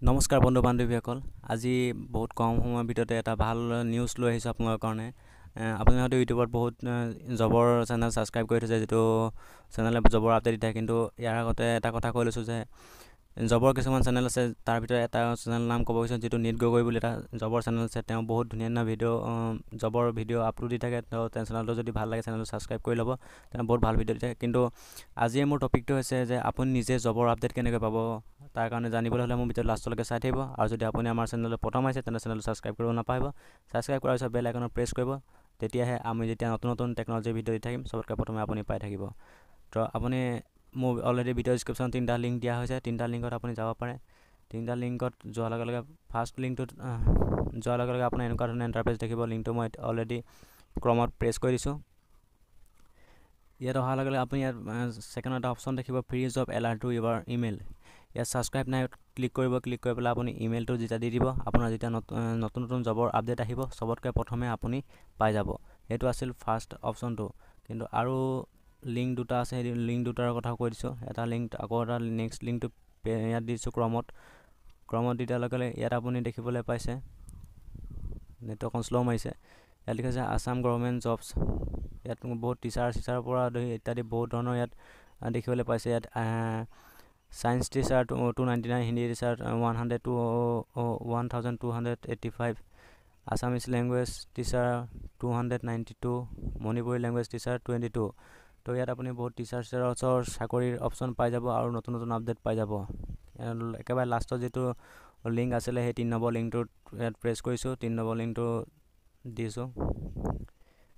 নমস্কাৰ বন্ধু বান্ধৱীসকল। আজি বহুত কম সময়ৰ ভিতৰতে এটা ভাল নিউজ লৈ আহিছোঁ আপোনালোকৰ কাৰণে। আপুনি হয়তো ইউটিউবত বহুত জবৰ চেনেল ছাবস্ক্ৰাইব কৰি থৈছে, যিটো চেনেলে জবৰ আপডেট দি থাকে। কিন্তু ইয়াৰ আগতে এটা কথা কৈ লৈছোঁ যে জবৰ কিছুমান চেনেল আছে, তাৰ ভিতৰত এটা চেনেল নাম ক'ব গৈছোঁ, যিটো নিট গগৈ বুলি এটা জবৰ চেনেল আছে। তেওঁ বহুত ধুনীয়া ধুনীয়া জবৰ ভিডিঅ' আপলোড দি থাকে। তেওঁ চেনেলটো যদি ভাল লাগে চেনেলটো ছাবস্ক্ৰাইব কৰি ল'ব, তেওঁ বহুত ভাল ভিডিঅ' দি থাকে। কিন্তু আজিৰ মোৰ টপিকটো হৈছে যে আপুনি নিজে জবৰ আপডেট কেনেকৈ পাব। তাৰ কাৰণে জানিবলৈ হ'লে মোৰ ভিডিঅ'টো লাষ্টলৈকে চাই থাকিব। আৰু যদি আপুনি আমাৰ চেনেললৈ প্ৰথম আহিছে তেন্তে চেনেলটো ছাবস্ক্ৰাইব কৰিব নাপাহৰিব। ছাবস্ক্ৰাইব কৰাৰ পিছত বেল আইকনত প্ৰেছ কৰিব, তেতিয়াহে আমি যেতিয়া নতুন নতুন টেকন'লজিৰ ভিডিঅ' দি থাকিম চবতকৈ প্ৰথমে আপুনি পাই থাকিব। তো আপুনি মোৰ অলৰেডি ভিডিঅ' ডিছক্ৰিপশ্যনত 3টা লিংক দিয়া হৈছে। 3টা লিংকত আপুনি যাব পাৰে। 3টা লিংকত যোৱাৰ লগে লগে ফাৰ্ষ্ট লিংকটোত যোৱাৰ লগে লগে আপোনাৰ এনেকুৱা ধৰণৰ ইণ্টাৰফেচ দেখিব। লিংকটো মই অলৰেডি ক্ৰমত প্ৰেছ কৰি দিছোঁ। ইয়াত অহাৰ লগে লগে আপুনি ইয়াত ছেকেণ্ড এটা অপশ্যন দেখিব, ফ্ৰী জব এলাৰ্ট টু ইউৰ ইমেইল। ইয়াত ছাবস্ক্ৰাইব নাই ক্লিক কৰিব। ক্লিক কৰি পেলাই আপুনি ইমেইলটো যেতিয়া দি দিব, আপোনাৰ যেতিয়া নতুন নতুন জবৰ আপডেট আহিব চবতকৈ প্ৰথমে আপুনি পাই যাব। সেইটো আছিল ফাৰ্ষ্ট অপশ্যনটো। কিন্তু আৰু লিংক দুটা আছে, সেই লিংক দুটাৰ কথা কৈ দিছোঁ। এটা লিংক আকৌ এটা নেক্সট লিংকটো ইয়াত দিছোঁ ক্ৰমত দি দিয়াৰ লগে লগে ইয়াত আপুনি দেখিবলৈ পাইছে, নেটৱৰ্কখন শ্ল' মাৰিছে। ইয়াত লিখা আছে আছাম গভৰ্ণমেণ্ট জবছ। ইয়াত বহুত টিচাৰৰ পৰা ধৰি ইত্যাদি বহুত ধৰণৰ ইয়াত দেখিবলৈ পাইছে। ইয়াত science teacher 299, Hindi teacher 1285, Assamese language teacher 292, Manipuri language teacher 22। তো ইয়াত আপুনি বহুত টিচাৰৰ চাকৰিৰ অপশ্যন পাই যাব আৰু নতুন নতুন আপডেট পাই যাব। একেবাৰে লাষ্টত যিটো লিংক আছিলে সেই 3 নম্বৰ লিংকটোত ইয়াত প্ৰেছ কৰিছোঁ। 3 নম্বৰ লিংকটো দিছোঁ।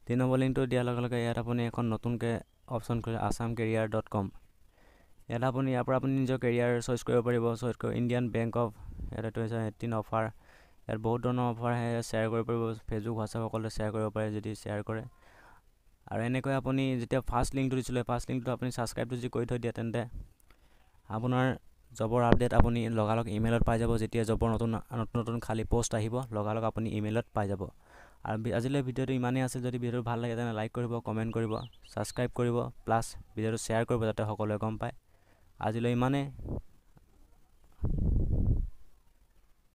3 নম্বৰ লিংকটো দিয়াৰ লগে লগে ইয়াত আপুনি এখন নতুনকৈ অপশ্যন খুলিলে assamcareer.com। ইয়াৰ পৰা আপুনি নিজৰ কেৰিয়াৰ চইচ কৰিব পাৰিব। ইণ্ডিয়ান বেংক অফ, ইয়াত 18 অফাৰ। ইয়াত বহুত ধৰণৰ অফাৰ আহে, শ্বেয়াৰ কৰিব পাৰিব। ফেচবুক হোৱাটছআপ সকলোৱে শ্বেয়াৰ কৰিব পাৰে যদি শ্বেয়াৰ কৰে। আৰু এনেকৈ আপুনি যেতিয়া ফাৰ্ষ্ট লিংকটো দিছিলে, ফাৰ্ষ্ট লিংকটো আপুনি ছাবস্ক্ৰাইবটো যদি কৰি থৈ দিয়ে তেন্তে আপোনাৰ জবৰ আপডেট আপুনি লগালগ ইমেইলত পাই যাব। যেতিয়া জবৰ নতুন খালী পষ্ট আহিব লগালগ আপুনি ইমেইলত পাই যাব। আৰু আজিলৈ ভিডিঅ'টো ইমানেই আছিল। যদি ভিডিঅ'টো ভাল লাগে তেনে লাইক কৰিব, কমেণ্ট কৰিব, ছাবস্ক্ৰাইব কৰিব, প্লাছ ভিডিঅ'টো শ্বেয়াৰ কৰিব যাতে সকলোৱে গম পায়। আজিলৈ ইমানেই।